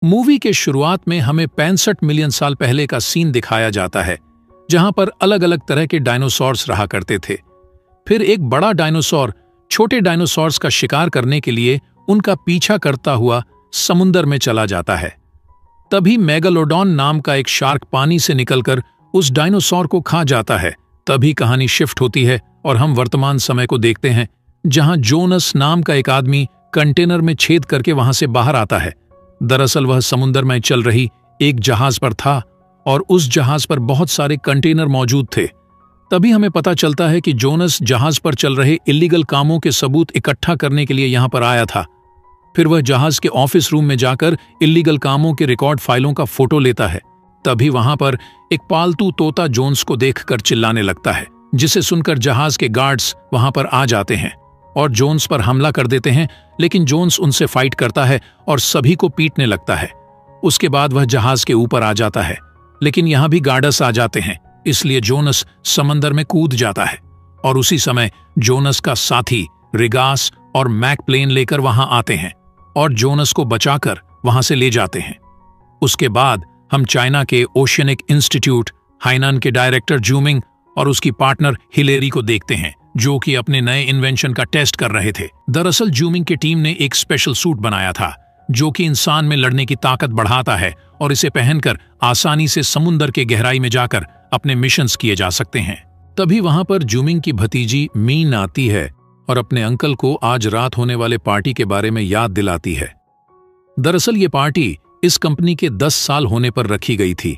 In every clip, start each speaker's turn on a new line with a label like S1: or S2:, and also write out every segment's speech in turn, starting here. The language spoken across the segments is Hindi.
S1: मूवी के शुरुआत में हमें 65 मिलियन साल पहले का सीन दिखाया जाता है, जहां पर अलग अलग तरह के डायनासोर्स रहा करते थे। फिर एक बड़ा डायनासोर छोटे डायनासोर्स का शिकार करने के लिए उनका पीछा करता हुआ समुंदर में चला जाता है। तभी मेगालोडॉन नाम का एक शार्क पानी से निकलकर उस डायनासोर को खा जाता है। तभी कहानी शिफ्ट होती है और हम वर्तमान समय को देखते हैं, जहां जोनस नाम का एक आदमी कंटेनर में छेद करके वहां से बाहर आता है। दरअसल वह समुद्र में चल रही एक जहाज पर था और उस जहाज पर बहुत सारे कंटेनर मौजूद थे। तभी हमें पता चलता है कि जोनस जहाज पर चल रहे इल्लीगल कामों के सबूत इकट्ठा करने के लिए यहां पर आया था। फिर वह जहाज के ऑफिस रूम में जाकर इल्लीगल कामों के रिकॉर्ड फाइलों का फोटो लेता है। तभी वहां पर एक पालतू तोता जोन्स को देखकर चिल्लाने लगता है, जिसे सुनकर जहाज के गार्ड्स वहां पर आ जाते हैं और जोन्स पर हमला कर देते हैं। लेकिन जोन्स उनसे फाइट करता है और सभी को पीटने लगता है। उसके बाद वह जहाज के ऊपर आ जाता है, लेकिन यहां भी गार्ड्स आ जाते हैं, इसलिए जोनस समंदर में कूद जाता है। और उसी समय जोनस का साथी रिगास और मैक प्लेन लेकर वहां आते हैं और जोनस को बचाकर वहां से ले जाते हैं। उसके बाद हम चाइना के ओशियनिक इंस्टीट्यूट हाइनान के डायरेक्टर जूमिंग और उसकी पार्टनर हिलेरी को देखते हैं, जो कि अपने नए इन्वेंशन का टेस्ट कर रहे थे। दरअसल जूमिंग की टीम ने एक स्पेशल सूट बनाया था, जो कि इंसान में लड़ने की ताकत बढ़ाता है और इसे पहनकर आसानी से समुद्र के गहराई में जाकर अपने मिशंस किए जा सकते हैं। तभी वहां पर जूमिंग की भतीजी मीन आती है और अपने अंकल को आज रात होने वाले पार्टी के बारे में याद दिलाती है। दरअसल ये पार्टी इस कंपनी के 10 साल होने पर रखी गई थी।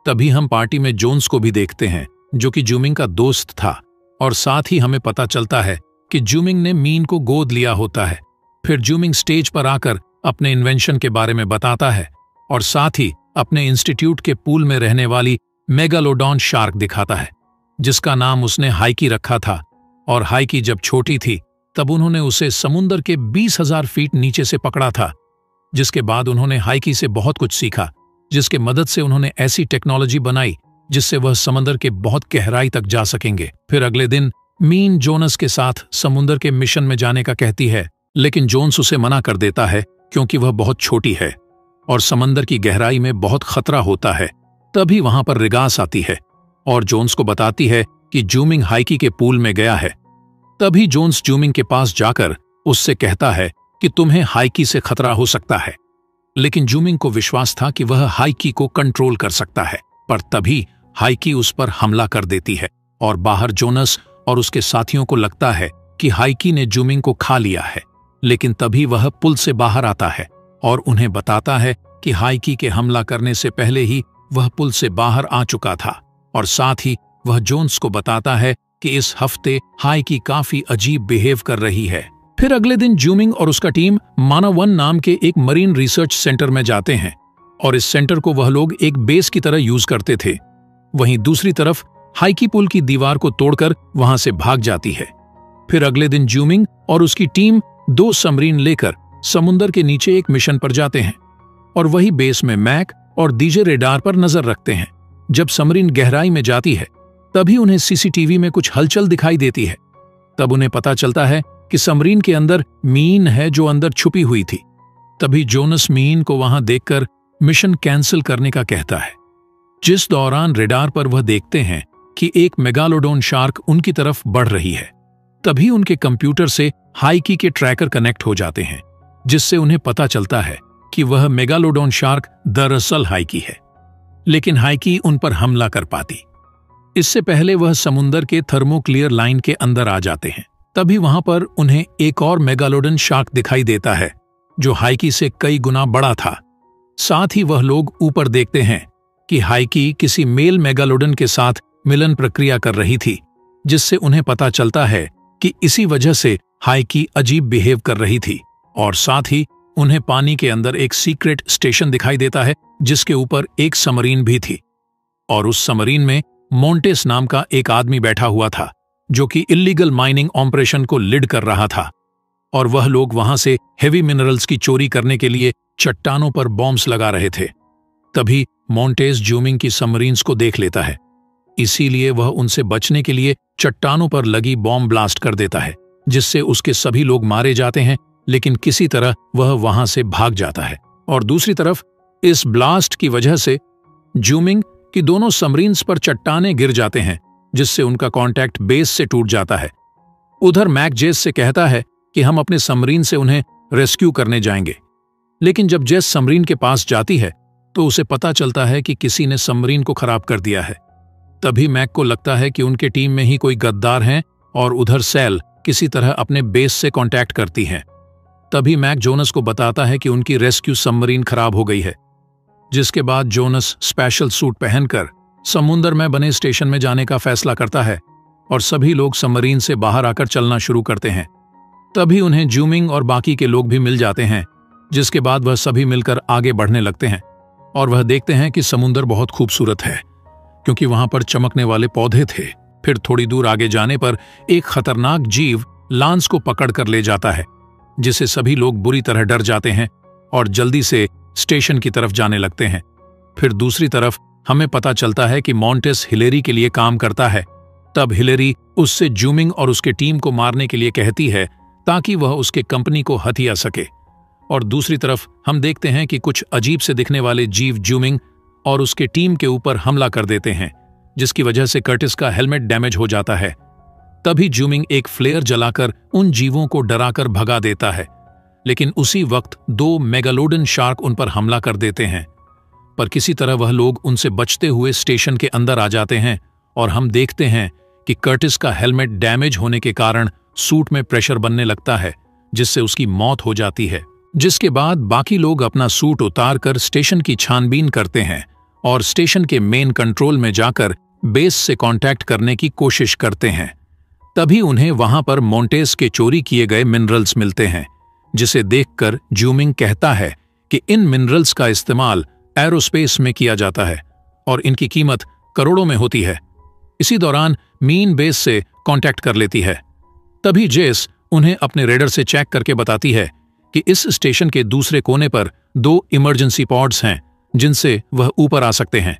S1: तभी हम पार्टी में जोन्स को भी देखते हैं, जो कि जूमिंग का दोस्त था, और साथ ही हमें पता चलता है कि जूमिंग ने मीन को गोद लिया होता है। फिर जूमिंग स्टेज पर आकर अपने इन्वेंशन के बारे में बताता है और साथ ही अपने इंस्टीट्यूट के पूल में रहने वाली मेगालोडॉन शार्क दिखाता है, जिसका नाम उसने हाइकी रखा था। और हाइकी जब छोटी थी तब उन्होंने उसे समुद्र के 20,000 फीट नीचे से पकड़ा था, जिसके बाद उन्होंने हाइकी से बहुत कुछ सीखा, जिसके मदद से उन्होंने ऐसी टेक्नोलॉजी बनाई जिससे वह समुद्र के बहुत गहराई तक जा सकेंगे। फिर अगले दिन मीन जोनस के साथ समुद्र के मिशन में जाने का कहती है, लेकिन जोन्स उसे मना कर देता है क्योंकि वह बहुत छोटी है और समंदर की गहराई में बहुत खतरा होता है। तभी वहां पर रिगास आती है और जोन्स को बताती है कि जूमिंग हाइकी के पूल में गया है। तभी जोन्स जूमिंग के पास जाकर उससे कहता है कि तुम्हें हाइकी से खतरा हो सकता है, लेकिन जूमिंग को विश्वास था कि वह हाइकी को कंट्रोल कर सकता है। पर तभी हाइकी उस पर हमला कर देती है और बाहर जोनस और उसके साथियों को लगता है कि हाइकी ने जूमिंग को खा लिया है। लेकिन तभी वह पुल से बाहर आता है और उन्हें बताता है कि हाइकी के हमला करने से पहले ही वह पुल से बाहर आ चुका था। और साथ ही वह जोन्स को बताता है कि इस हफ्ते हाइकी काफी अजीब बिहेव कर रही है। फिर अगले दिन जूमिंग और उसका टीम मानावन नाम के एक मरीन रिसर्च सेंटर में जाते हैं और इस सेंटर को वह लोग एक बेस की तरह यूज करते थे। वहीं दूसरी तरफ हाइकी पुल की दीवार को तोड़कर वहां से भाग जाती है। फिर अगले दिन जूमिंग और उसकी टीम 2 सबमरीन लेकर समुद्र के नीचे एक मिशन पर जाते हैं और वही बेस में मैक और डीजे रेडार पर नजर रखते हैं। जब सबमरीन गहराई में जाती है तभी उन्हें सीसीटीवी में कुछ हलचल दिखाई देती है। तब उन्हें पता चलता है कि सबमरीन के अंदर मीन है जो अंदर छुपी हुई थी। तभी जोनस मीन को वहां देखकर मिशन कैंसिल करने का कहता है। जिस दौरान रेडार पर वह देखते हैं कि एक मेगालोडॉन शार्क उनकी तरफ बढ़ रही है। तभी उनके कंप्यूटर से हाइकी के ट्रैकर कनेक्ट हो जाते हैं, जिससे उन्हें पता चलता है कि वह मेगालोडॉन शार्क दरअसल हाइकी है। लेकिन हाइकी उन पर हमला कर पाती। इससे पहले वह समुद्र के थर्मोक्लियर लाइन के अंदर आ जाते हैं। तभी वहां पर उन्हें एक और मेगालोडॉन शार्क दिखाई देता है, जो हाइकी से कई गुना बड़ा था। साथ ही वह लोग ऊपर देखते हैं कि हाइकी किसी मेल मेगालोडन के साथ मिलन प्रक्रिया कर रही थी, जिससे उन्हें पता चलता है कि इसी वजह से हाइकी अजीब बिहेव कर रही थी। और साथ ही उन्हें पानी के अंदर एक सीक्रेट स्टेशन दिखाई देता है, जिसके ऊपर एक सबमरीन भी थी और उस सबमरीन में मोंटेस नाम का एक आदमी बैठा हुआ था, जो कि इल्लीगल माइनिंग ऑपरेशन को लीड कर रहा था। और वह लोग वहां से हेवी मिनरल्स की चोरी करने के लिए चट्टानों पर बॉम्ब्स लगा रहे थे। तभी मोंटेस जूमिंग की सबमरीन्स को देख लेता है, इसीलिए वह उनसे बचने के लिए चट्टानों पर लगी बॉम्ब ब्लास्ट कर देता है, जिससे उसके सभी लोग मारे जाते हैं। लेकिन किसी तरह वह वहां से भाग जाता है। और दूसरी तरफ इस ब्लास्ट की वजह से जूमिंग की दोनों सबमरीन्स पर चट्टाने गिर जाते हैं, जिससे उनका कांटेक्ट बेस से टूट जाता है। उधर मैक जेस से कहता है कि हम अपने सबमरीन से उन्हें रेस्क्यू करने जाएंगे, लेकिन जब जेस सबमरीन के पास जाती है तो उसे पता चलता है कि किसी ने सबमरीन को खराब कर दिया है। तभी मैक को लगता है कि उनके टीम में ही कोई गद्दार हैं और उधर सैल किसी तरह अपने बेस से कांटेक्ट करती हैं। तभी मैक जोनस को बताता है कि उनकी रेस्क्यू सबमरीन खराब हो गई है, जिसके बाद जोनस स्पेशल सूट पहनकर समुद्र में बने स्टेशन में जाने का फैसला करता है और सभी लोग सबमरीन से बाहर आकर चलना शुरू करते हैं। तभी उन्हें जूमिंग और बाकी के लोग भी मिल जाते हैं, जिसके बाद वह सभी मिलकर आगे बढ़ने लगते हैं और वह देखते हैं कि समुद्र बहुत खूबसूरत है, क्योंकि वहां पर चमकने वाले पौधे थे। फिर थोड़ी दूर आगे जाने पर एक खतरनाक जीव लांस को पकड़ कर ले जाता है, जिसे सभी लोग बुरी तरह डर जाते हैं और जल्दी से स्टेशन की तरफ जाने लगते हैं। फिर दूसरी तरफ हमें पता चलता है कि मॉन्टेस हिलेरी के लिए काम करता है। तब हिलेरी उससे जूमिंग और उसके टीम को मारने के लिए कहती है ताकि वह उसके कंपनी को हथिया सके। और दूसरी तरफ हम देखते हैं कि कुछ अजीब से दिखने वाले जीव जूमिंग और उसके टीम के ऊपर हमला कर देते हैं, जिसकी वजह से कर्टिस का हेलमेट डैमेज हो जाता है। तभी जूमिंग एक फ्लेयर जलाकर उन जीवों को डराकर भगा देता है, लेकिन उसी वक्त 2 मेगालोडन शार्क उन पर हमला कर देते हैं। पर किसी तरह वह लोग उनसे बचते हुए स्टेशन के अंदर आ जाते हैं और हम देखते हैं कि कर्टिस का हेलमेट डैमेज होने के कारण सूट में प्रेशर बनने लगता है, जिससे उसकी मौत हो जाती है। जिसके बाद बाकी लोग अपना सूट उतारकर स्टेशन की छानबीन करते हैं और स्टेशन के मेन कंट्रोल में जाकर बेस से कांटेक्ट करने की कोशिश करते हैं। तभी उन्हें वहां पर मॉन्टेस के चोरी किए गए मिनरल्स मिलते हैं, जिसे देखकर जूमिंग कहता है कि इन मिनरल्स का इस्तेमाल एरोस्पेस में किया जाता है और इनकी कीमत करोड़ों में होती है। इसी दौरान मीन बेस से कांटेक्ट कर लेती है। तभी जेस उन्हें अपने रेडर से चेक करके बताती है कि इस स्टेशन के दूसरे कोने पर 2 इमरजेंसी पॉड्स हैं, जिनसे वह ऊपर आ सकते हैं।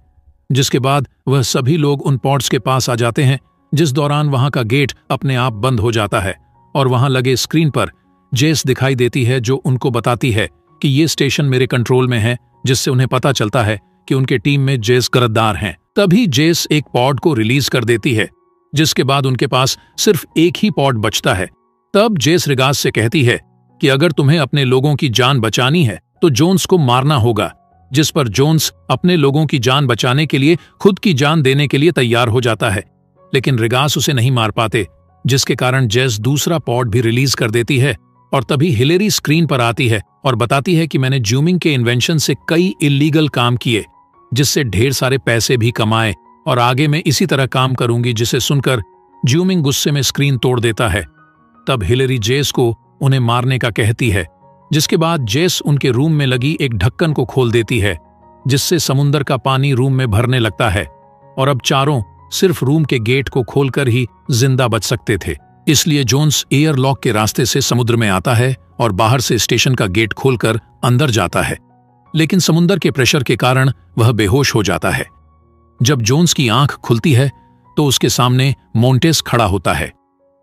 S1: जिसके बाद वह सभी लोग उन पॉड्स के पास आ जाते हैं, जिस दौरान वहां का गेट अपने आप बंद हो जाता है और वहां लगे स्क्रीन पर जेस दिखाई देती है, जो उनको बताती है कि ये स्टेशन मेरे कंट्रोल में है, जिससे उन्हें पता चलता है कि उनके टीम में जेस गद्दार हैं। तभी जेस एक पॉड को रिलीज कर देती है, जिसके बाद उनके पास सिर्फ एक ही पॉड बचता है। तब जेस रिगास से कहती है कि अगर तुम्हें अपने लोगों की जान बचानी है तो जोन्स को मारना होगा, जिस पर जोन्स अपने लोगों की जान बचाने के लिए खुद की जान देने के लिए तैयार हो जाता है, लेकिन रिगास उसे नहीं मार पाते, जिसके कारण जेस दूसरा पॉड भी रिलीज कर देती है। और तभी हिलेरी स्क्रीन पर आती है और बताती है कि मैंने जूमिंग के इन्वेंशन से कई इल्लीगल काम किए, जिससे ढेर सारे पैसे भी कमाए और आगे मैं इसी तरह काम करूंगी। जिसे सुनकर जूमिंग गुस्से में स्क्रीन तोड़ देता है। तब हिलेरी जेस को उन्हें मारने का कहती है, जिसके बाद जेस उनके रूम में लगी एक ढक्कन को खोल देती है, जिससे समुद्र का पानी रूम में भरने लगता है और अब चारों सिर्फ रूम के गेट को खोलकर ही जिंदा बच सकते थे। इसलिए जोन्स एयर लॉक के रास्ते से समुद्र में आता है और बाहर से स्टेशन का गेट खोलकर अंदर जाता है, लेकिन समुद्र के प्रेशर के कारण वह बेहोश हो जाता है। जब जोन्स की आंख खुलती है तो उसके सामने मॉन्टेस खड़ा होता है,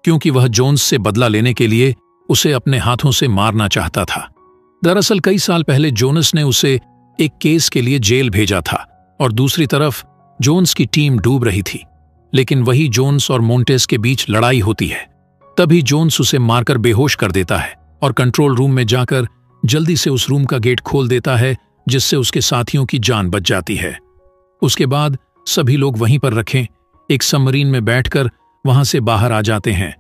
S1: क्योंकि वह जोन्स से बदला लेने के लिए उसे अपने हाथों से मारना चाहता था। दरअसल कई साल पहले जोनस ने उसे एक केस के लिए जेल भेजा था और दूसरी तरफ जोन्स की टीम डूब रही थी, लेकिन वही जोन्स और मॉन्टेस के बीच लड़ाई होती है। तभी जोन्स उसे मारकर बेहोश कर देता है और कंट्रोल रूम में जाकर जल्दी से उस रूम का गेट खोल देता है, जिससे उसके साथियों की जान बच जाती है। उसके बाद सभी लोग वहीं पर रखें एक सबमरीन में बैठकर वहां से बाहर आ जाते हैं।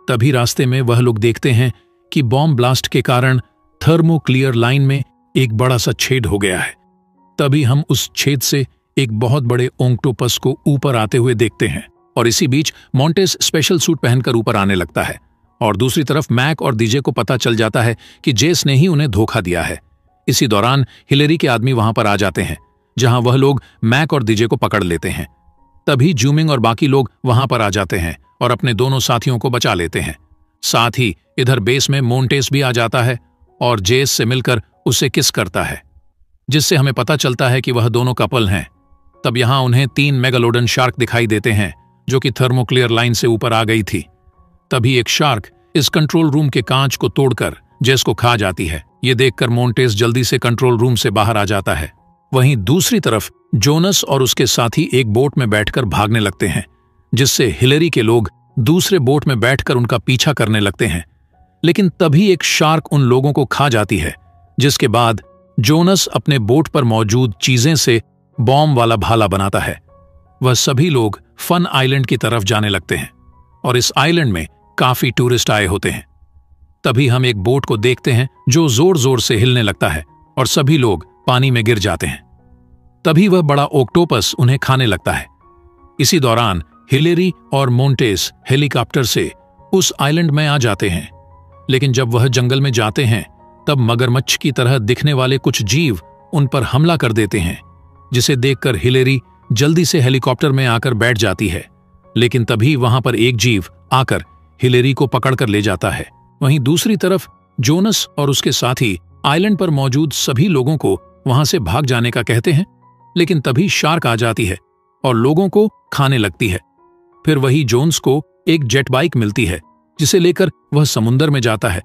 S1: तभी रास्ते में वह लोग देखते हैं कि बॉम्ब ब्लास्ट के कारण थर्मोक्लियर लाइन में एक बड़ा सा छेद हो गया है। तभी हम उस छेद से एक बहुत बड़े ऑक्टोपस को ऊपर आते हुए देखते हैं और इसी बीच मॉन्टेस स्पेशल सूट पहनकर ऊपर आने लगता है और दूसरी तरफ मैक और डीजे को पता चल जाता है कि जेस ने ही उन्हें धोखा दिया है। इसी दौरान हिलेरी के आदमी वहां पर आ जाते हैं, जहां वह लोग मैक और डीजे को पकड़ लेते हैं। तभी जूमिंग और बाकी लोग वहां पर आ जाते हैं और अपने दोनों साथियों को बचा लेते हैं। साथ ही इधर बेस में मॉन्टेस भी आ जाता है और जेस से मिलकर उसे किस करता है, जिससे हमें पता चलता है कि वह दोनों कपल हैं। तब यहां उन्हें 3 मेगालोडन शार्क दिखाई देते हैं, जो कि थर्मोक्लियर लाइन से ऊपर आ गई थी। तभी एक शार्क इस कंट्रोल रूम के कांच को तोड़कर जेस को खा जाती है। ये देखकर मॉन्टेस जल्दी से कंट्रोल रूम से बाहर आ जाता है वहीं दूसरी तरफ जोनस और उसके साथी एक बोट में बैठकर भागने लगते हैं, जिससे हिलेरी के लोग दूसरे बोट में बैठकर उनका पीछा करने लगते हैं। लेकिन तभी एक शार्क उन लोगों को खा जाती है, जिसके बाद जोनस अपने बोट पर मौजूद चीजें से बॉम्ब वाला भाला बनाता है। वह सभी लोग फन आइलैंड की तरफ जाने लगते हैं और इस आइलैंड में काफी टूरिस्ट आए होते हैं। तभी हम एक बोट को देखते हैं जो जोर जोर से हिलने लगता है और सभी लोग पानी में गिर जाते हैं। तभी वह बड़ा ऑक्टोपस उन्हें खाने लगता है। इसी दौरान हिलेरी और मोंटेस हेलीकॉप्टर से उस आइलैंड में आ जाते हैं, लेकिन जब वह जंगल में जाते हैं तब मगरमच्छ की तरह दिखने वाले कुछ जीव उन पर हमला कर देते हैं, जिसे देखकर हिलेरी जल्दी से हेलीकॉप्टर में आकर बैठ जाती है। लेकिन तभी वहां पर एक जीव आकर हिलेरी को पकड़कर ले जाता है। वहीं दूसरी तरफ जोनस और उसके साथी आइलैंड पर मौजूद सभी लोगों को वहां से भाग जाने का कहते हैं, लेकिन तभी शार्क आ जाती है और लोगों को खाने लगती है। फिर वही जोन्स को एक जेट बाइक मिलती है, जिसे लेकर वह समुद्र में जाता है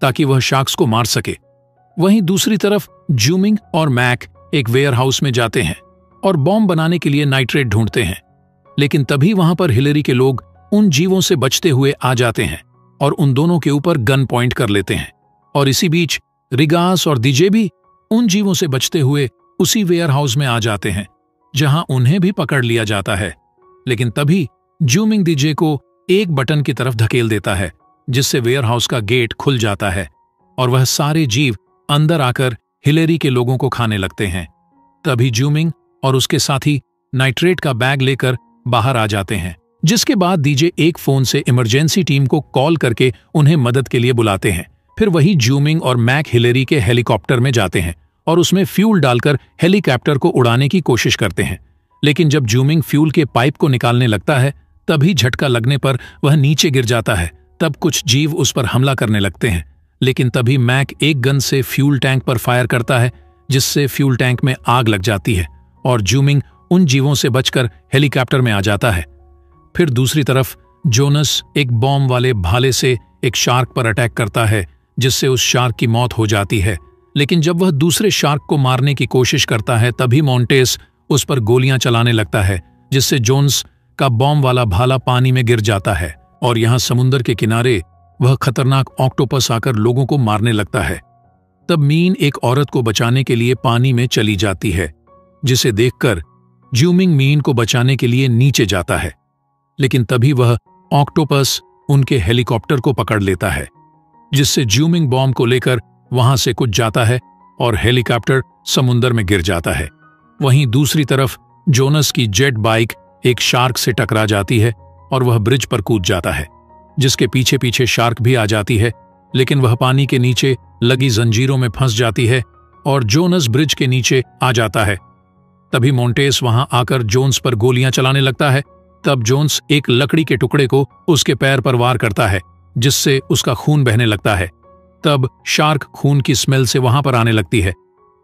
S1: ताकि वह शार्क्स को मार सके। वहीं दूसरी तरफ जूमिंग और मैक एक वेयरहाउस में जाते हैं और बॉम्ब बनाने के लिए नाइट्रेट ढूंढते हैं। लेकिन तभी वहां पर हिलेरी के लोग उन जीवों से बचते हुए आ जाते हैं और उन दोनों के ऊपर गन पॉइंट कर लेते हैं। और इसी बीच रिगास और दीजे भी उन जीवों से बचते हुए उसी वेयरहाउस में आ जाते हैं, जहां उन्हें भी पकड़ लिया जाता है। लेकिन तभी जूमिंग दीजे को एक बटन की तरफ धकेल देता है, जिससे वेयरहाउस का गेट खुल जाता है और वह सारे जीव अंदर आकर हिलेरी के लोगों को खाने लगते हैं। तभी जूमिंग और उसके साथी नाइट्रेट का बैग लेकर बाहर आ जाते हैं, जिसके बाद दीजे एक फोन से इमरजेंसी टीम को कॉल करके उन्हें मदद के लिए बुलाते हैं। फिर वही जूमिंग और मैक हिलेरी के हेलीकॉप्टर में जाते हैं और उसमें फ्यूल डालकर हेलीकॉप्टर को उड़ाने की कोशिश करते हैं। लेकिन जब जूमिंग फ्यूल के पाइप को निकालने लगता है, तभी झटका लगने पर वह नीचे गिर जाता है। तब कुछ जीव उस पर हमला करने लगते हैं, लेकिन तभी मैक एक गन से फ्यूल टैंक पर फायर करता है, जिससे फ्यूल टैंक में आग लग जाती है और जूमिंग उन जीवों से बचकर हेलीकॉप्टर में आ जाता है। फिर दूसरी तरफ जोनस एक बॉम्ब वाले भाले से एक शार्क पर अटैक करता है, जिससे उस शार्क की मौत हो जाती है। लेकिन जब वह दूसरे शार्क को मारने की कोशिश करता है, तभी मोंटेस उस पर गोलियां चलाने लगता है, जिससे जोन्स का बॉम्ब वाला भाला पानी में गिर जाता है और यहाँ समुद्र के किनारे वह खतरनाक ऑक्टोपस आकर लोगों को मारने लगता है। तब मीन एक औरत को बचाने के लिए पानी में चली जाती है, जिसे देखकर जूमिंग मीन को बचाने के लिए नीचे जाता है। लेकिन तभी वह ऑक्टोपस उनके हेलीकॉप्टर को पकड़ लेता है, जिससे जूमिंग बॉम्ब को लेकर वहां से कुछ जाता है और हेलीकॉप्टर समुद्र में गिर जाता है। वहीं दूसरी तरफ जोनस की जेट बाइक एक शार्क से टकरा जाती है और वह ब्रिज पर कूद जाता है, जिसके पीछे पीछे शार्क भी आ जाती है। लेकिन वह पानी के नीचे लगी जंजीरों में फंस जाती है और जोनस ब्रिज के नीचे आ जाता है। तभी मोंटेस वहां आकर जोन्स पर गोलियां चलाने लगता है। तब जोन्स एक लकड़ी के टुकड़े को उसके पैर पर वार करता है, जिससे उसका खून बहने लगता है। तब शार्क खून की स्मेल से वहां पर आने लगती है,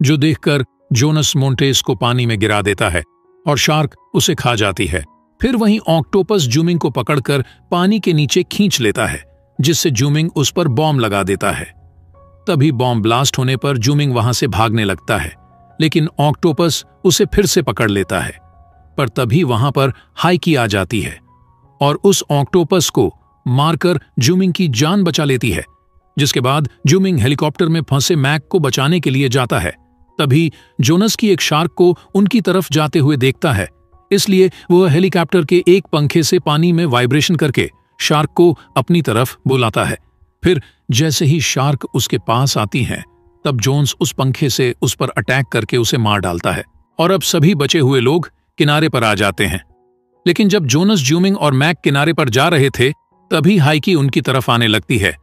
S1: जो देखकर जोनस मोंटेस को पानी में गिरा देता है और शार्क उसे खा जाती है। फिर वहीं ऑक्टोपस जूमिंग को पकड़कर पानी के नीचे खींच लेता है, जिससे जूमिंग उस पर बॉम्ब लगा देता है। तभी बॉम्ब ब्लास्ट होने पर जूमिंग वहां से भागने लगता है, लेकिन ऑक्टोपस उसे फिर से पकड़ लेता है। पर तभी वहां पर हाइकी आ जाती है और उस ऑक्टोपस को मारकर जूमिंग की जान बचा लेती है, जिसके बाद जूमिंग हेलीकॉप्टर में फंसे मैक को बचाने के लिए जाता है। तभी जोनस की एक शार्क को उनकी तरफ जाते हुए देखता है, इसलिए वह हेलीकॉप्टर के एक पंखे से पानी में वाइब्रेशन करके शार्क को अपनी तरफ बुलाता है। फिर जैसे ही शार्क उसके पास आती है, तब जोन्स उस पंखे से उस पर अटैक करके उसे मार डालता है और अब सभी बचे हुए लोग किनारे पर आ जाते हैं। लेकिन जब जोनस, जूमिंग और मैक किनारे पर जा रहे थे, तभी हाइकी उनकी तरफ आने लगती है।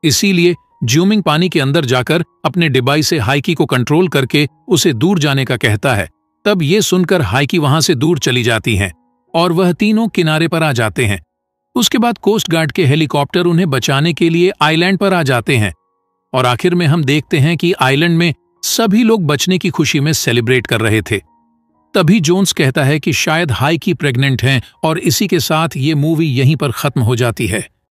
S1: इसीलिए जूमिंग पानी के अंदर जाकर अपने डिवाइस से हाइकी को कंट्रोल करके उसे दूर जाने का कहता है। तब ये सुनकर हाइकी वहां से दूर चली जाती हैं और वह तीनों किनारे पर आ जाते हैं। उसके बाद कोस्ट गार्ड के हेलीकॉप्टर उन्हें बचाने के लिए आइलैंड पर आ जाते हैं और आखिर में हम देखते हैं कि आइलैंड में सभी लोग बचने की खुशी में सेलिब्रेट कर रहे थे। तभी जोन्स कहता है कि शायद हाइकी प्रेग्नेंट हैं और इसी के साथ ये मूवी यहीं पर खत्म हो जाती है।